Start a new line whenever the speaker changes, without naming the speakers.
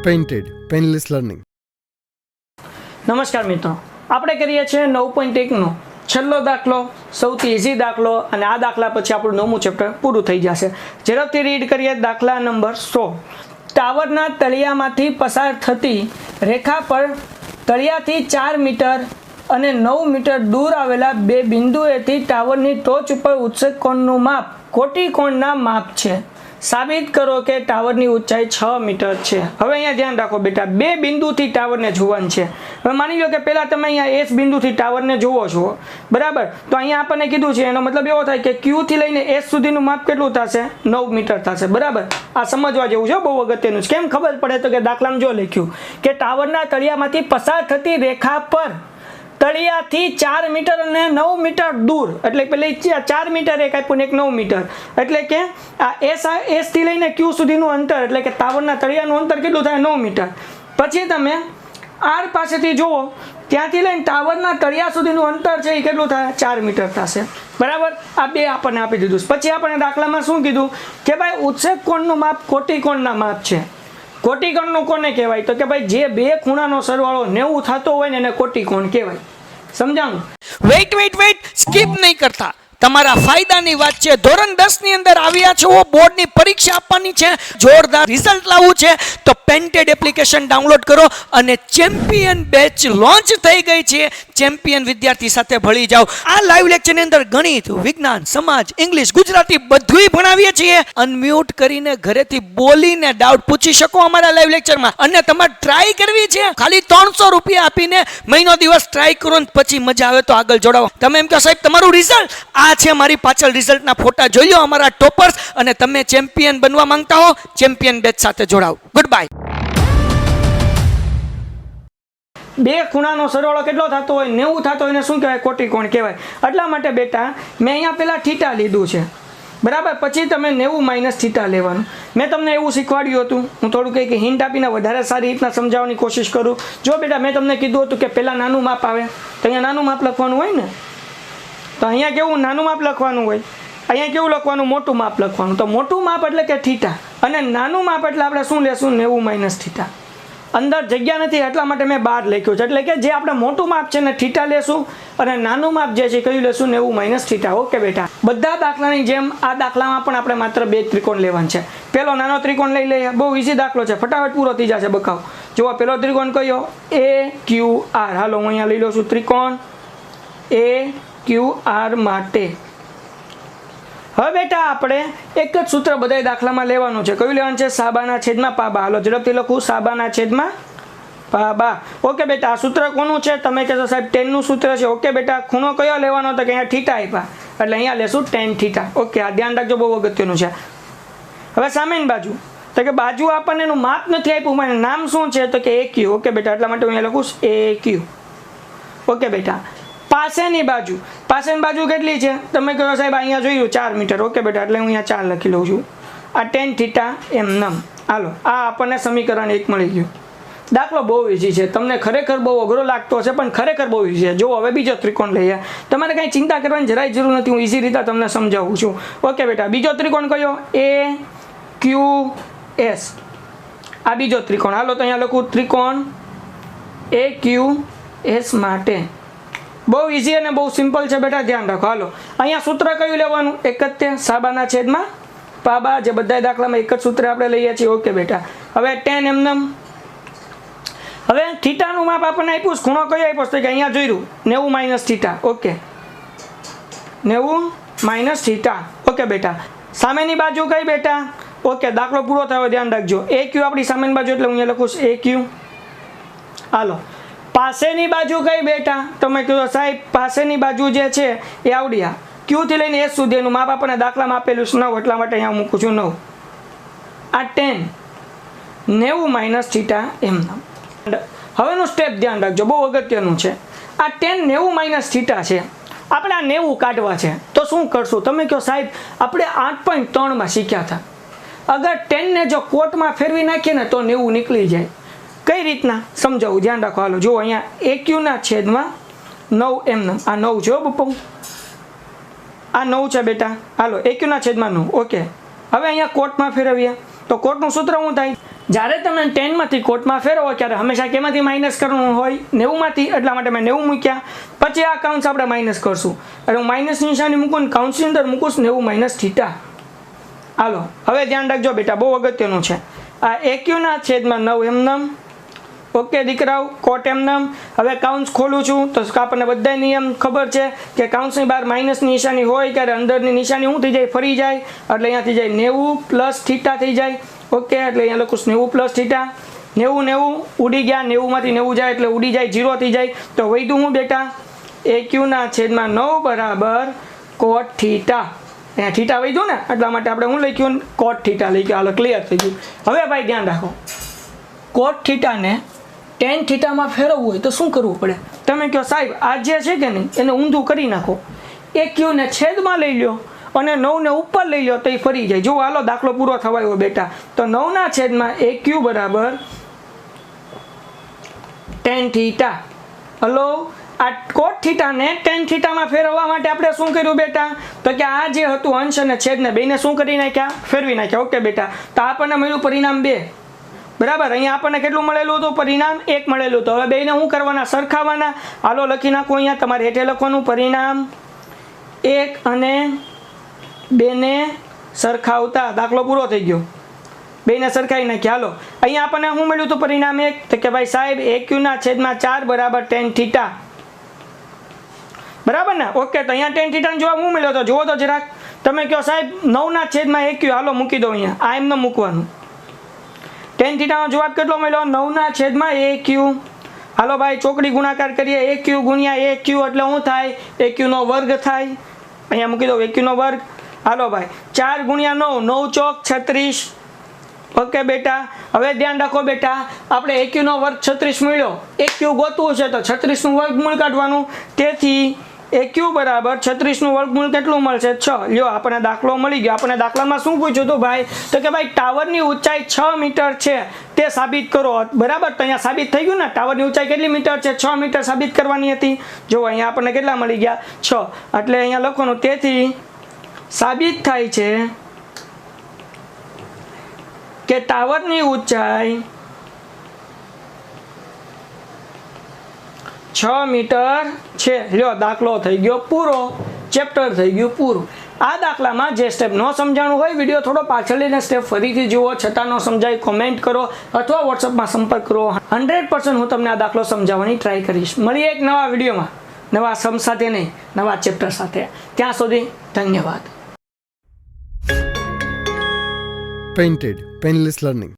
Painted painless learning.
નમસ્કાર મિત્રો, આપણે કરીએ છીએ 9.1નો છેલ્લો દાખલો, સૌથી ઇઝી દાખલો, અને આ દાખલા પછી આપણું 9મું ચેપ્ટર પૂરું થઈ જશે. ઝડપથી રીડ કરીએ. દાખલા નંબર 16. ટાવરના તળિયામાંથી પસાર થતી રેખા પર તળિયાથી 4 મીટર અને 9 મીટર દૂર આવેલા બે બિંદુએથી ટાવરની ટોચ ઉપર ઉત્સેક કોણનું માપ કોટી કોણના માપ છે. સાબિત કરો કે ટાવરની ઊંચાઈ 6 મીટર છે. હવે અહીંયા ધ્યાન રાખો બેટા, બે બિંદુથી ટાવરને જોવાનું છે. હવે માની લો કે પહેલાં તમે અહીંયા એસ બિંદુથી ટાવરને જુઓ છો, બરાબર? તો અહીંયા આપણને કીધું છે, એનો મતલબ એવો થાય કે ક્યુ થી લઈને એસ સુધીનું માપ કેટલું થશે? 9 મીટર થશે, બરાબર? આ સમજવા જેવું છે, બહુ અગત્યનું છે. કેમ ખબર પડે? તો કે દાખલામાં જો લખ્યું કે ટાવરના તળિયામાંથી પસાર થતી રેખા પર તળિયાથી 4 મીટર અને 9 મીટર દૂર, એટલે પેલી 4 મીટર એક આપ્યું ને એક 9 મીટર, એટલે કે આ એસ થી લઈને ક્યુ સુધીનું અંતર, એટલે કે ટાવરના તળિયાનું અંતર કેટલું થાય? 9 મીટર. પછી તમે આર પાસેથી જુઓ, ત્યાંથી લઈને ટાવરના તળિયા સુધીનું અંતર છે એ કેટલું થાય? 4 મીટર થશે, બરાબર? આ બે આપણને આપી દીધું. પછી આપણે દાખલામાં શું કીધું કે ભાઈ ઉત્સેક કોણનું માપ કોટી કોણના માપ છે. કોટી કોણનું કોને કહેવાય? તો કે ભાઈ જે બે ખૂણાનો સરવાળો 90 થતો હોય ને એને કોટી કોણ કહેવાય. સમજાણું?
વેઇટ સ્કીપ નહીં કરતા, તમારા ફાયદાની વાત છે. ધોરણ 10 ની અંદર આવ્યા છો, બોર્ડની પરીક્ષા આપવાની છે, જોરદાર રિઝલ્ટ લાવવું છે, તો પેન્ટેડ એપ્લિકેશન ડાઉનલોડ કરો અને ચેમ્પિયન બેચ લોન્ચ થઈ ગઈ છે. ચેમ્પિયન વિદ્યાર્થી સાથે ભળી જાઓ. આ લાઈવ લેક્ચરની અંદર ગણિત, વિજ્ઞાન, સમાજ, ઇંગ્લિશ, ગુજરાતી બધુંય ભણાવીએ છીએ. અનમ્યુટ કરીને ઘરેથી બોલીને ડાઉટ પૂછી શકો અમારા લાઈવ લેક્ચરમાં. અને તમારે ટ્રાય કરવી છે, ખાલી 300 રૂપિયા આપીને મહિનો દિવસ ટ્રાય કરો ને પછી મજા આવે તો આગળ જોડાવો. તમે એમ કહો સાહેબ તમારું રિઝલ્ટ આ છે, મારી પાછળ રિઝલ્ટના ફોટા જોઈ લો અમારા ટોપર્સ, અને તમે ચેમ્પિયન બનવા માંગતા હો, ચેમ્પિયન બેચ સાથે જોડાઓ. Good bye.
બે ખૂણાનો સરવાળો કેટલો થતો હોય? 90 થતો હોય ને શું કહેવાય? કોટી કોણ કહેવાય. એટલા માટે બેટા મેં અહીંયા પહેલાં થીટા લીધું છે, બરાબર? પછી તમે 90 માઇનસ થીટા લેવાનું. મેં તમને એવું શીખવાડ્યું હતું, હું થોડું કંઈક હિન્ટ આપીને વધારે સારી રીતના સમજાવવાની કોશિશ કરું. જો બેટા મેં તમને કીધું હતું કે પહેલાં નાનું માપ આવે, તો અહીંયા નાનું માપ લખવાનું હોય ને, તો અહીંયા કેવું નાનું માપ લખવાનું હોય, અહીંયા કેવું લખવાનું? મોટું માપ લખવાનું. તો મોટું માપ એટલે કે થીટા, અને નાનું માપ એટલે આપણે શું લેશું? 90 માઇનસ થીટા. અંદર જગ્યા નથી એટલા માટે મેં 12 લખ્યું છે. એટલે કે જે આપણે મોટું માપ છે ને થીટા લેશું, અને નાનું માપ જે છે કયું લેશું? 90 માઇનસ થીટા. ઓકે બેટા, બધા દાખલાની જેમ આ દાખલામાં પણ આપણે માત્ર બે ત્રિકોણ લેવાનું છે. પેલો નાનો ત્રિકોણ લઈ લઈએ, બહુ ઇઝી દાખલો છે, ફટાફટ પૂરો થઈ જશે. બકાવ જુઓ, પેલો ત્રિકોણ કયો? AQR. હાલો હું અહીંયા લઈ લઉં છું ત્રિકોણ AQR માટે. હવે બેટા આપણે એક જ સૂત્ર બધા દાખલામાં લેવાનું છે. કયું લેવાનું છે? સાબાના છેદમાં પાબા. હાલો ઝડપથી લખું, સાબાના છેદમાં પાબા. ઓકે બેટા, આ સૂત્ર કોનું છે? તમે કહેશો સાહેબ ટેનનું સૂત્ર છે. ઓકે બેટા, ખૂણો કયો લેવાનો? તો કે અહીંયા થીટા આપ્યા, એટલે અહીંયા લેશું tan થીટા. ઓકે, આ ધ્યાન રાખજો, બહુ અગત્યનું છે. હવે સામેની બાજુ, તો કે બાજુ આપણને એનું માપ નથી આપ્યું, મને નામ શું છે? તો કે AQ. ઓકે બેટા, એટલા માટે હું અહીંયા લખું AQ. ઓકે બેટા, પાસેની બાજુ કેટલી છે? તમે કહો સાહેબ અહીંયા જોયું 4 મીટર. ઓકે બેટા, એટલે હું અહીંયા 4 લખી લઉં છું. આ tan થીટા એમ નમ. હાલો, આ આપણને સમીકરણ 1 મળી ગયું. દાખલો બહુ ઇઝી છે, તમને ખરેખર બહુ અઘરો લાગતો હશે, પણ ખરેખર બહુ ઇઝી છે. જો હવે બીજો ત્રિકોણ લઈએ, તમારે કાંઈ ચિંતા કરવાની જરાય જરૂર નથી, હું ઇઝી રીતે તમને સમજાવું છું. ઓકે બેટા, બીજો ત્રિકોણ કયો? AQS. આ બીજો ત્રિકોણ. હાલો તો અહીંયા લખું ત્રિકોણ AQS માટે. બહુ ઇઝી અને બહુ સિમ્પલ છે બેટા, ધ્યાન રાખો. હાલો અહીંયા સૂત્ર કયું લેવાનું? એક જ તે, સાબાના છેદમાં પાબા. જે બધા દાખલામાં એક જ સૂત્ર આપણે લઈએ છીએ. ઓકે બેટા, હવે tan એમનેમ. હવે થીટાનું માપ આપણને આપ્યું, ખૂણો કયો આપ્યો? તો કે અહીંયા જોયું 90 minus theta. Okay, 90 minus theta. Okay બેટા, સામેની બાજુ કઈ બેટા? ઓકે, દાખલો પૂરો થયો, ધ્યાન રાખજો. AQ આપણી સામેની બાજુ, એટલે હું અહીંયા લખું AQ. હાલો, પાસેની બાજુ કઈ બેટા? તમે કહો સાહેબ પાસેની બાજુ જે છે એ આવડ્યા, Q થી લઈને S સુધી એનું માપ આપણને દાખલામાં આપેલું છે 9, એટલા માટે અહીંયા મૂકું છું 9. આ tan 90 માઇનસ થીટા એમ. હવેનું સ્ટેપ ધ્યાન રાખજો, બહુ અગત્યનું છે. આ tan 90 માઇનસ થીટા છે, આપણે આ 90 કાઢવા છે, તો શું કરશું? તમે કહો સાહેબ આપણે 8.3 શીખ્યા હતા, અગર 10 ને જો કોટમાં ફેરવી નાખીએ ને તો 90 નીકળી જાય. કઈ રીતના સમજાવું? ધ્યાન રાખો. હાલો જુઓ, અહીંયા AQ ના છેદમાં 9 એમ. આ 9 છે બપો, આ 9 છે બેટા. હાલો AQ ના છેદમાં 9. ઓકે, હવે અહીંયા કોટમાં ફેરવીએ તો કોટનું સૂત્ર શું થાય? જ્યારે તમે 10માંથી કોટમાં ફેરવો ત્યારે હંમેશા કેમાંથી માઇનસ કરવાનું હોય 90માંથી, એટલા માટે મેં 90 મૂક્યા. પછી આ કાઉન્સ આપણે માઇનસ કરશું એટલે હું માઇનસની નિશાની મૂકું ને કાઉન્સની અંદર મૂકું 90 માઇનસ થીટા. હાલો હવે ધ્યાન રાખજો બેટા, બહુ અગત્યનું છે. આ AQ ના છેદમાં 9 એમનેમ. ઓકે દીકરાઓ, કોટ એમનેમ. હવે કાઉન્સ ખોલું છું તો આપણને બધા નિયમ ખબર છે કે કાઉન્સની બહાર માઇનસની નિશાની હોય ત્યારે અંદરની નિશાની શું થઈ જાય, ફરી જાય. એટલે અહીંયા થઈ જાય 90 પ્લસ થીટા થઈ જાય. ઓકે, એટલે અહીંયા લખું 90 પ્લસ થીટા. 90 ઉડી ગયા, 90માંથી 90 જાય એટલે ઉડી જાય, 0 થઈ જાય. તો વધ્યું હું બેટા AQ ના છેદમાં 9 બરાબર કોટ થીટા. અહીંયા થીટા વધ્યું ને, એટલા માટે આપણે શું લખ્યું, કોટ થીટા લખ્યું. હાલો ક્લિયર થઈ ગયું. હવે ભાઈ ધ્યાન રાખો, કોટ થીટાને ટેન થીટામાં ફેરવવું હોય તો શું કરવું પડે? તમે કહો સાહેબ આ જે છે કે નહીં એને ઊંધું કરી નાખો, AQ ને છેદમાં લઈ લો અને 9 ને ઉપર લઈ લો તો એ ફરી જાય. જો હાલો દાખલો પૂરો થવાયો બેટા. તો 9 છેદમાં AQ બરાબર ટેન થીટા. હલો, આ કોટ થીટાને ટેન થીટામાં ફેરવવા માટે આપણે શું કર્યું બેટા? તો કે આ જે હતું અંશ અને છેદને બેને શું કરી નાખ્યા, ફેરવી નાખ્યા. ઓકે બેટા, તો આપણને મળ્યું પરિણામ 2. બરાબર, અહીંયા આપણને કેટલું મળેલું હતું, પરિણામ 1 મળેલું હતું. હવે બેને શું કરવાના, સરખાવવાના. હાલો લખી નાખો, અહીંયા તમારે હેઠે લખવાનું પરિણામ 1 અને 2 ને સરખાવતા. દાખલો પૂરો થઈ ગયો, બેને સરખાવી નાખ્યા. હાલો અહીંયા આપણને શું મળ્યું હતું પરિણામ 1? તો કે ભાઈ સાહેબ AQ ના છેદમાં 4 બરાબર ટેન થીટા. બરાબર ને? ઓકે, તો અહીંયા ટેન થીટાનો જવાબ શું મળ્યો હતો જુઓ તો જરાક. તમે કહો સાહેબ 9 છેદમાં AQ. હાલો મૂકી દો અહીંયા, આ એમને મૂકવાનું. ટેન થીટાનો જવાબ કેટલો મળ્યો, 9 છેદમાં AQ. હાલો ભાઈ ચોકડી ગુણાકાર કરીએ, AQ ગુણ્યા AQ એટલે શું થાય, AQ નો વર્ગ થાય. અહીંયા મૂકી દો AQ નો વર્ગ. હાલો ભાઈ 4 ગુણ્યા 9, 9 ચોક 36. ઓકે બેટા, હવે ધ્યાન રાખો બેટા, આપણે AQ નો વર્ગ 36 મળ્યો. AQ ગોતવું છે તો 36 નું વર્ગમૂળ કાઢવાનું. તેથી AQ બરાબર 36 નું વર્ગમૂળ કેટલું મળશે, 6. લ્યો આપણને દાખલો મળી ગયો. આપણને દાખલામાં શું પૂછ્યું હતું ભાઈ? તો કે ભાઈ ટાવરની ઊંચાઈ 6 મીટર છે તે સાબિત કરો. બરાબર, તો અહીંયા સાબિત થઈ ગયું ને, ટાવરની ઊંચાઈ કેટલી મીટર છે, 6 મીટર સાબિત કરવાની હતી. જો અહીંયા આપણને કેટલા મળી ગયા, 6. એટલે અહીંયા લખવાનું, તેથી સાબિત થાય છે કે ટાવરની ઊંચાઈ 6 મીટર છે. લ્યો દાખલો થઈ ગયો પૂરો, ચેપ્ટર થઈ ગયું પૂરું. આ દાખલામાં જે સ્ટેપ ન સમજાણું હોય વિડીયો થોડો પાછળ લઈને સ્ટેપ ફરીથી જુઓ, છતાં ન સમજાય કોમેન્ટ કરો અથવા વોટ્સઅપમાં સંપર્ક કરો. 100% હું તમને આ દાખલો સમજાવવાની ટ્રાય કરીશ. મળીએ એક નવા વિડીયોમાં, નવા સમ સાથે નહીં, નવા ચેપ્ટર સાથે. ત્યાં સુધી ધન્યવાદ.
Painted Painless Learning.